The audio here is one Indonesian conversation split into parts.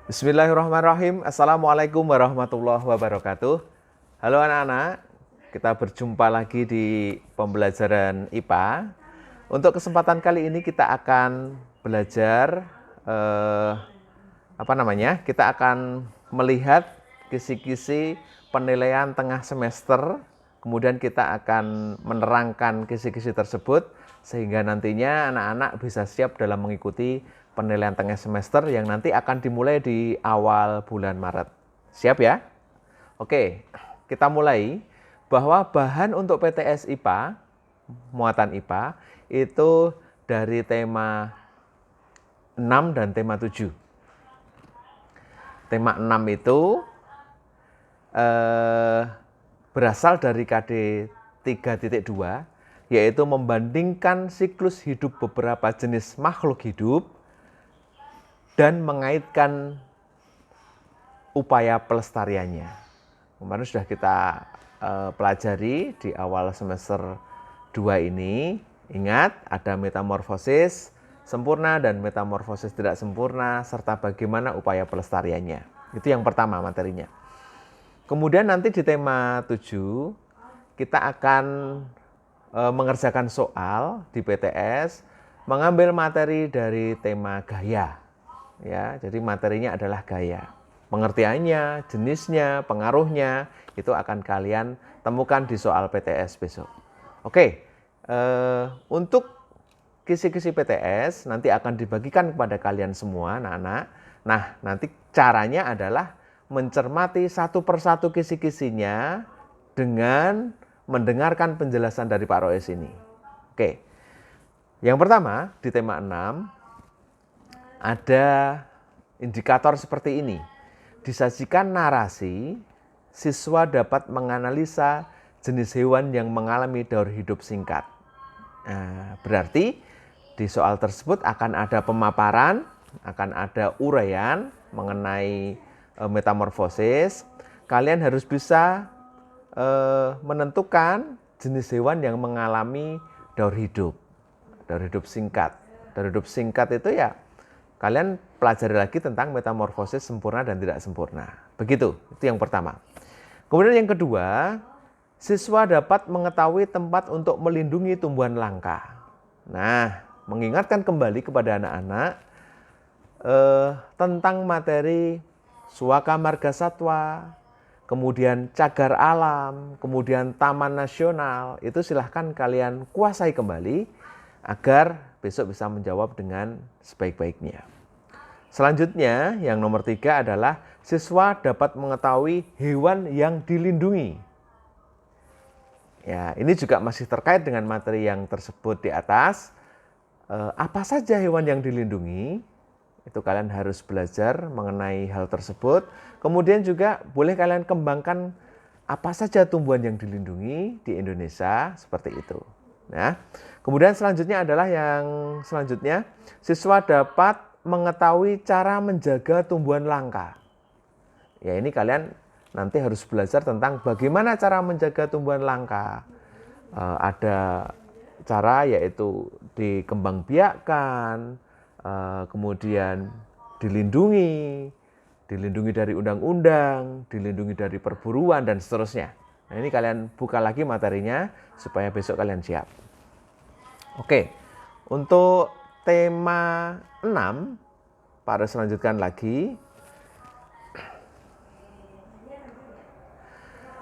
Bismillahirrahmanirrahim. Assalamualaikum warahmatullahi wabarakatuh. Halo anak-anak, kita berjumpa lagi di pembelajaran IPA. Untuk kesempatan kali ini kita akan belajar Kita akan melihat kisi-kisi penilaian tengah semester. Kemudian kita akan menerangkan kisi-kisi tersebut sehingga nantinya anak-anak bisa siap dalam mengikuti penilaian tengah semester yang nanti akan dimulai di awal bulan Maret. Siap ya? Oke, kita mulai bahwa bahan untuk PTS IPA, muatan IPA, itu dari tema 6 dan tema 7. Tema 6 itu berasal dari KD 3.2, yaitu membandingkan siklus hidup beberapa jenis makhluk hidup dan mengaitkan upaya pelestariannya. Kemarin sudah kita pelajari di awal semester 2 ini. Ingat, ada metamorfosis sempurna dan metamorfosis tidak sempurna, serta bagaimana upaya pelestariannya. Itu yang pertama materinya. Kemudian nanti di tema 7, kita akan mengerjakan soal di PTS, mengambil materi dari tema gaya. Ya, jadi materinya adalah gaya. Pengertiannya, jenisnya, pengaruhnya itu akan kalian temukan di soal PTS besok. Oke, untuk kisi-kisi PTS nanti akan dibagikan kepada kalian semua, anak-anak. Nah, nanti caranya adalah mencermati satu persatu kisi-kisinya dengan mendengarkan penjelasan dari Pak Rois ini. Oke, yang pertama di tema 6 ada indikator seperti ini. Disajikan narasi, siswa dapat menganalisa jenis hewan yang mengalami daur hidup singkat. Nah, berarti di soal tersebut akan ada pemaparan, akan ada uraian mengenai metamorfosis. Kalian harus bisa menentukan jenis hewan yang mengalami daur hidup singkat. Daur hidup singkat itu ya kalian pelajari lagi tentang metamorfosis sempurna dan tidak sempurna. Begitu, itu yang pertama. Kemudian yang kedua, siswa dapat mengetahui tempat untuk melindungi tumbuhan langka. Nah, mengingatkan kembali kepada anak-anak tentang materi Suaka Marga Satwa, kemudian cagar alam, kemudian taman nasional, itu silahkan kalian kuasai kembali agar besok bisa menjawab dengan sebaik-baiknya. Selanjutnya, yang nomor 3 adalah siswa dapat mengetahui hewan yang dilindungi. Ya, ini juga masih terkait dengan materi yang tersebut di atas. Apa saja hewan yang dilindungi? Itu kalian harus belajar mengenai hal tersebut. Kemudian juga boleh kalian kembangkan apa saja tumbuhan yang dilindungi di Indonesia, seperti itu. Nah, kemudian selanjutnya adalah siswa dapat mengetahui cara menjaga tumbuhan langka. Ya, ini kalian nanti harus belajar tentang bagaimana cara menjaga tumbuhan langka. Ada cara yaitu dikembangbiakkan, kemudian dilindungi dari undang-undang, dilindungi dari perburuan dan seterusnya. Nah, ini kalian buka lagi materinya supaya besok kalian siap. Oke, untuk tema 6, Pak harus lanjutkan lagi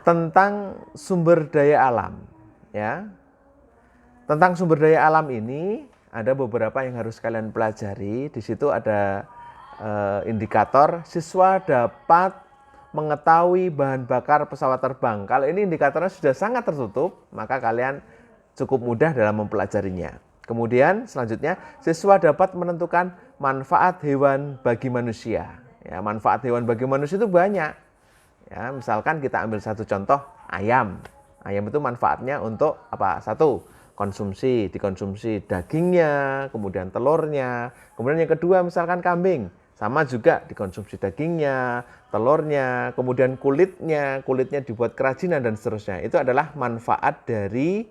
tentang sumber daya alam. Ya, tentang sumber daya alam ini ada beberapa yang harus kalian pelajari. Di situ ada indikator siswa dapat mengetahui bahan bakar pesawat terbang. Kalau ini indikatornya sudah sangat tertutup, maka kalian cukup mudah dalam mempelajarinya. Kemudian selanjutnya, siswa dapat menentukan manfaat hewan bagi manusia. Ya, manfaat hewan bagi manusia itu banyak. Ya, misalkan kita ambil satu contoh, ayam. Ayam itu manfaatnya untuk apa? Satu, dikonsumsi dagingnya, kemudian telurnya. Kemudian yang kedua misalkan kambing, sama juga dikonsumsi dagingnya, telurnya, kemudian kulitnya dibuat kerajinan dan seterusnya. Itu adalah manfaat dari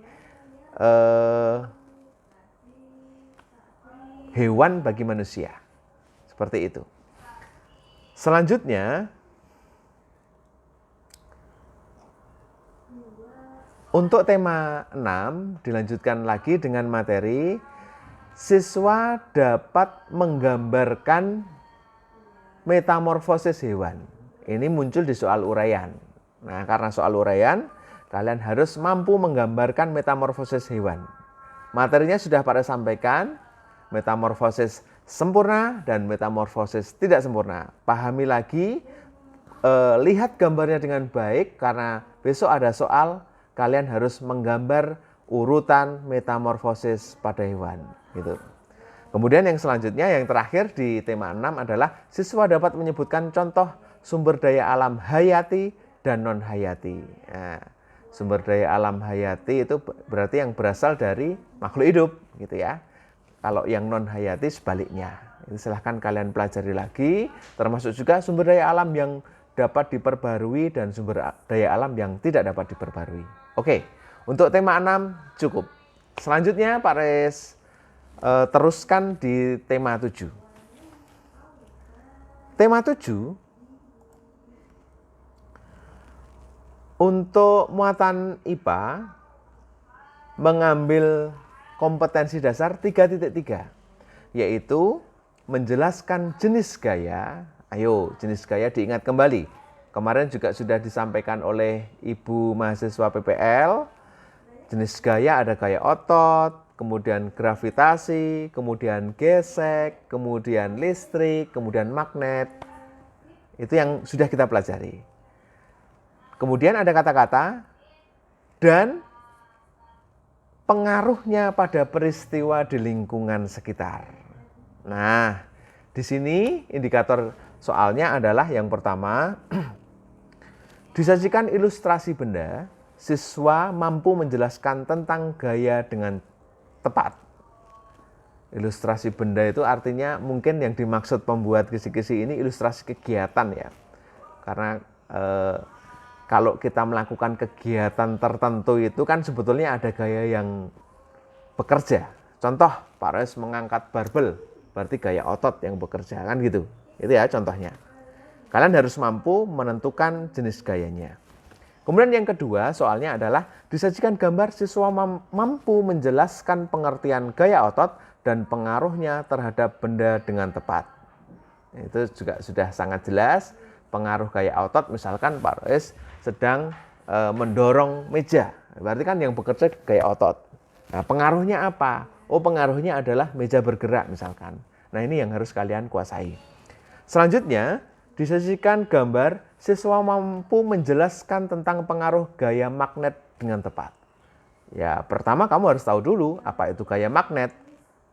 hewan bagi manusia. Seperti itu. Selanjutnya, untuk tema 6 dilanjutkan lagi dengan materi siswa dapat menggambarkan metamorfosis hewan. Ini muncul di soal uraian. Nah, karena soal uraian, kalian harus mampu menggambarkan metamorfosis hewan. Materinya sudah pada sampaikan, metamorfosis sempurna dan metamorfosis tidak sempurna. Pahami lagi, lihat gambarnya dengan baik karena besok ada soal kalian harus menggambar urutan metamorfosis pada hewan gitu. Kemudian yang selanjutnya yang terakhir di tema 6 adalah siswa dapat menyebutkan contoh sumber daya alam hayati dan non hayati. Nah, sumber daya alam hayati itu berarti yang berasal dari makhluk hidup gitu ya. Kalau yang non hayati sebaliknya. Itu silahkan kalian pelajari lagi, termasuk juga sumber daya alam yang dapat diperbarui dan sumber daya alam yang tidak dapat diperbarui. Oke, untuk tema 6 cukup. Selanjutnya Pak Res teruskan di tema 7. Tema 7 untuk muatan IPA mengambil kompetensi dasar 3.3, yaitu menjelaskan jenis gaya. Ayo, jenis gaya diingat kembali. Kemarin juga sudah disampaikan oleh Ibu mahasiswa PPL. Jenis gaya ada gaya otot, kemudian gravitasi, kemudian gesek, kemudian listrik, kemudian magnet. Itu yang sudah kita pelajari. Kemudian ada kata-kata dan pengaruhnya pada peristiwa di lingkungan sekitar. Nah, di sini indikator soalnya adalah yang pertama, disajikan ilustrasi benda, siswa mampu menjelaskan tentang gaya dengan tepat. Ilustrasi benda itu artinya mungkin yang dimaksud pembuat kisi-kisi ini ilustrasi kegiatan ya. Karena kalau kita melakukan kegiatan tertentu itu kan sebetulnya ada gaya yang bekerja. Contoh, Pak Res mengangkat barbel, berarti gaya otot yang bekerja kan gitu. Itu ya contohnya. Kalian harus mampu menentukan jenis gayanya. Kemudian yang kedua soalnya adalah disajikan gambar siswa mampu menjelaskan pengertian gaya otot dan pengaruhnya terhadap benda dengan tepat. Itu juga sudah sangat jelas pengaruh gaya otot. Misalkan Pak Res sedang mendorong meja, berarti kan yang bekerja gaya otot. Nah, pengaruhnya apa? Oh, pengaruhnya adalah meja bergerak misalkan. Nah, ini yang harus kalian kuasai. Selanjutnya, disajikan gambar siswa mampu menjelaskan tentang pengaruh gaya magnet dengan tepat. Ya, pertama kamu harus tahu dulu apa itu gaya magnet.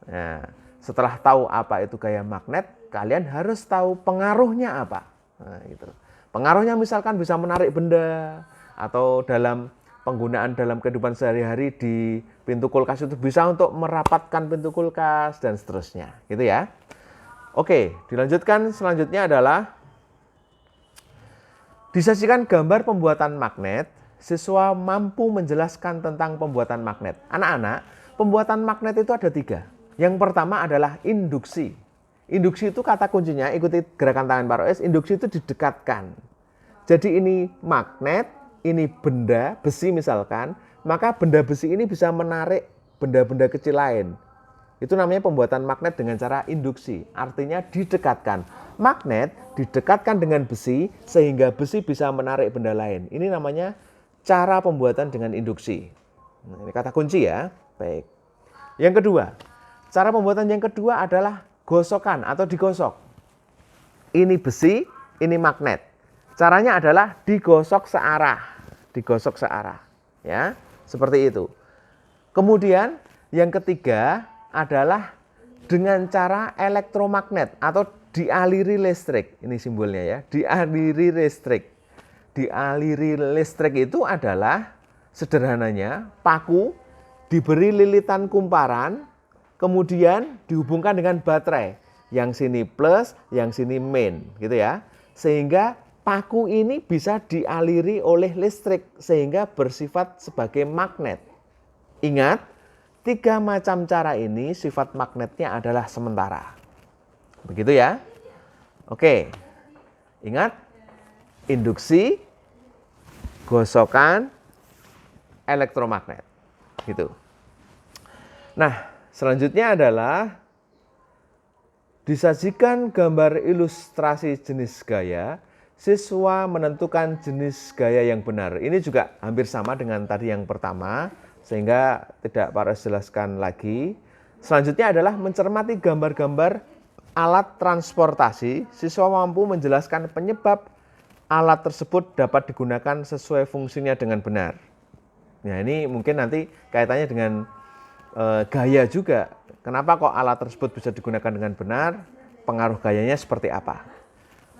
Nah, setelah tahu apa itu gaya magnet, kalian harus tahu pengaruhnya apa. Nah, itu. Pengaruhnya misalkan bisa menarik benda atau dalam penggunaan dalam kehidupan sehari-hari di pintu kulkas itu bisa untuk merapatkan pintu kulkas dan seterusnya, gitu ya. Oke, dilanjutkan selanjutnya adalah disajikan gambar pembuatan magnet, siswa mampu menjelaskan tentang pembuatan magnet. Anak-anak, pembuatan magnet itu ada 3. Yang pertama adalah induksi. Induksi itu kata kuncinya, ikuti gerakan tangan Pak Roes, induksi itu didekatkan. Jadi ini magnet, ini benda, besi misalkan, maka benda besi ini bisa menarik benda-benda kecil lain. Itu namanya pembuatan magnet dengan cara induksi, artinya didekatkan. Magnet didekatkan dengan besi sehingga besi bisa menarik benda lain. Ini namanya cara pembuatan dengan induksi. Nah, ini kata kunci ya. Baik. Yang kedua, cara pembuatan yang kedua adalah gosokan atau digosok. Ini besi, ini magnet. Caranya adalah digosok searah. Digosok searah. Ya, seperti itu. Kemudian yang ketiga adalah dengan cara elektromagnet atau dialiri listrik. Ini simbolnya ya, dialiri listrik. Dialiri listrik itu adalah sederhananya paku diberi lilitan kumparan, kemudian dihubungkan dengan baterai. Yang sini plus, yang sini min, gitu ya. Sehingga paku ini bisa dialiri oleh listrik sehingga bersifat sebagai magnet. Ingat, 3 macam cara ini sifat magnetnya adalah sementara. Begitu ya. Oke. Ingat, induksi, gosokan, elektromagnet. Gitu. Nah, selanjutnya adalah disajikan gambar ilustrasi jenis gaya, siswa menentukan jenis gaya yang benar. Ini juga hampir sama dengan tadi yang pertama, sehingga tidak harus jelaskan lagi. Selanjutnya adalah mencermati gambar-gambar alat transportasi, siswa mampu menjelaskan penyebab alat tersebut dapat digunakan sesuai fungsinya dengan benar. Nah, ini mungkin nanti kaitannya dengan gaya juga. Kenapa kok alat tersebut bisa digunakan dengan benar? Pengaruh gayanya seperti apa?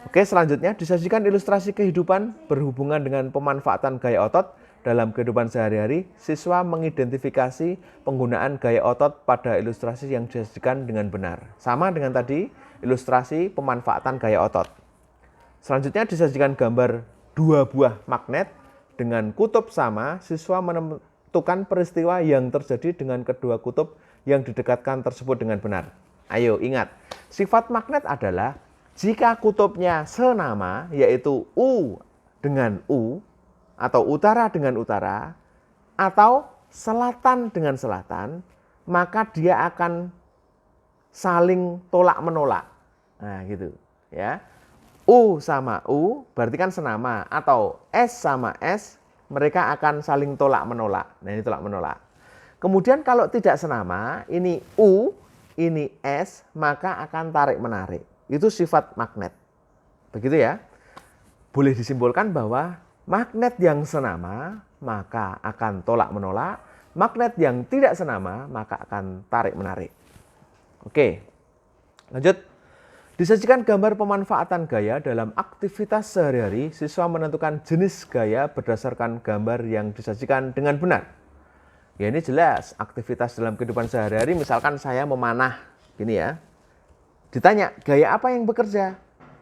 Oke, selanjutnya disajikan ilustrasi kehidupan berhubungan dengan pemanfaatan gaya otot dalam kehidupan sehari-hari. Siswa mengidentifikasi penggunaan gaya otot pada ilustrasi yang disajikan dengan benar. Sama dengan tadi, ilustrasi pemanfaatan gaya otot. Selanjutnya disajikan gambar 2 buah magnet dengan kutub sama. Siswa menentukan peristiwa yang terjadi dengan kedua kutub yang didekatkan tersebut dengan benar. Ayo ingat, sifat magnet adalah jika kutubnya senama, yaitu U dengan U, atau utara dengan utara, atau selatan dengan selatan, maka dia akan saling tolak menolak. Nah, gitu ya. U sama U berarti kan senama, atau S sama S mereka akan saling tolak menolak. Nah, ini tolak menolak. Kemudian kalau tidak senama, ini U, ini S, maka akan tarik menarik. Itu sifat magnet. Begitu ya. Boleh disimpulkan bahwa magnet yang senama maka akan tolak menolak, magnet yang tidak senama maka akan tarik menarik. Oke. Lanjut. Disajikan gambar pemanfaatan gaya dalam aktivitas sehari-hari. Siswa menentukan jenis gaya berdasarkan gambar yang disajikan dengan benar. Ya, ini jelas aktivitas dalam kehidupan sehari-hari. Misalkan saya memanah, gini ya. Ditanya, gaya apa yang bekerja?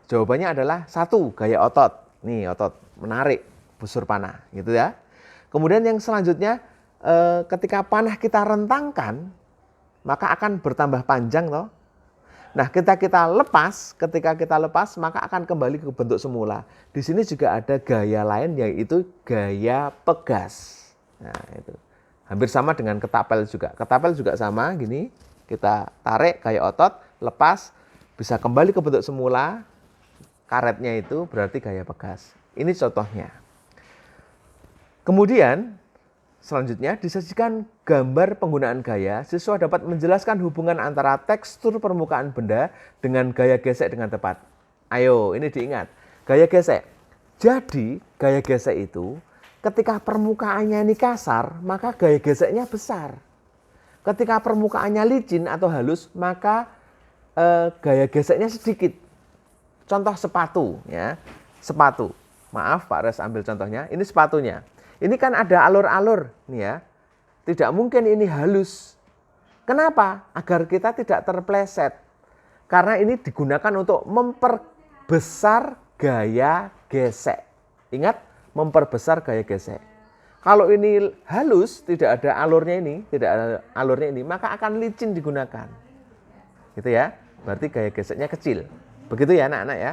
Jawabannya adalah 1, gaya otot. Nih, otot menarik busur panah, gitu ya. Kemudian yang selanjutnya, ketika panah kita rentangkan, maka akan bertambah panjang toh. Nah, ketika kita lepas, maka akan kembali ke bentuk semula. Di sini juga ada gaya lain, yaitu gaya pegas. Nah, itu. Hampir sama dengan ketapel juga. Ketapel juga sama, gini. Kita tarik gaya otot, lepas, bisa kembali ke bentuk semula. Karetnya itu berarti gaya pegas. Ini contohnya. Kemudian, selanjutnya disajikan gambar penggunaan gaya. Siswa dapat menjelaskan hubungan antara tekstur permukaan benda dengan gaya gesek dengan tepat. Ayo, ini diingat. Gaya gesek. Jadi, gaya gesek itu ketika permukaannya ini kasar, maka gaya geseknya besar. Ketika permukaannya licin atau halus, maka gaya geseknya sedikit. Contoh sepatu, ya. Sepatu. Maaf, Pak Res ambil contohnya. Ini sepatunya. Ini kan ada alur-alur, nih ya. Tidak mungkin ini halus. Kenapa? Agar kita tidak terpleset. Karena ini digunakan untuk memperbesar gaya gesek. Ingat, memperbesar gaya gesek. Kalau ini halus, tidak ada alurnya ini, maka akan licin digunakan. Gitu ya. Berarti gaya geseknya kecil. Begitu ya anak-anak ya.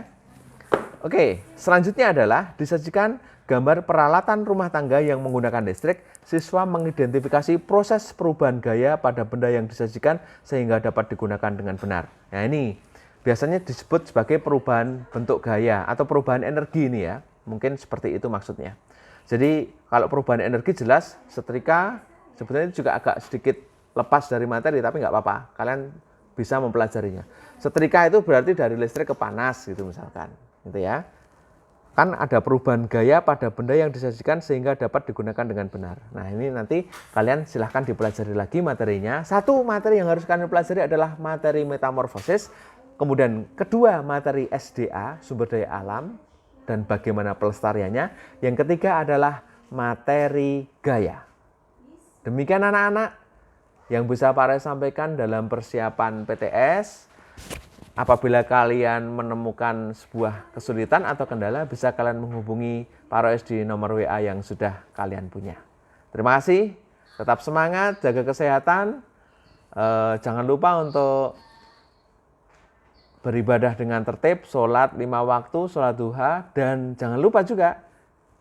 Oke, selanjutnya adalah disajikan gambar peralatan rumah tangga yang menggunakan listrik. Siswa mengidentifikasi proses perubahan gaya pada benda yang disajikan sehingga dapat digunakan dengan benar. Nah, ini biasanya disebut sebagai perubahan bentuk gaya atau perubahan energi ini ya. Mungkin seperti itu maksudnya. Jadi kalau perubahan energi jelas setrika sebetulnya juga agak sedikit lepas dari materi, tapi nggak apa-apa. Kalian bisa mempelajarinya. Setrika itu berarti dari listrik ke panas gitu misalkan. Gitu ya. Kan ada perubahan gaya pada benda yang disajikan sehingga dapat digunakan dengan benar. Nah, ini nanti kalian silahkan dipelajari lagi materinya. Satu materi yang harus kalian pelajari adalah materi metamorfosis. Kemudian kedua materi SDA, sumber daya alam, dan bagaimana pelestariannya. Yang ketiga adalah materi gaya. Demikian anak-anak yang bisa Pak Res sampaikan dalam persiapan PTS. Apabila kalian menemukan sebuah kesulitan atau kendala, bisa kalian menghubungi Pak Res di nomor WA yang sudah kalian punya. Terima kasih, tetap semangat, jaga kesehatan. Jangan lupa untuk beribadah dengan tertib, sholat 5 waktu, sholat duha, dan jangan lupa juga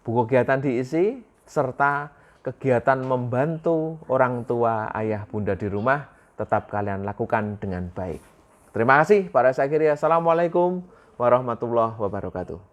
buku kegiatan diisi, serta kegiatan membantu orang tua, ayah, bunda di rumah, tetap kalian lakukan dengan baik. Terima kasih, para saya akhiri. Assalamualaikum warahmatullahi wabarakatuh.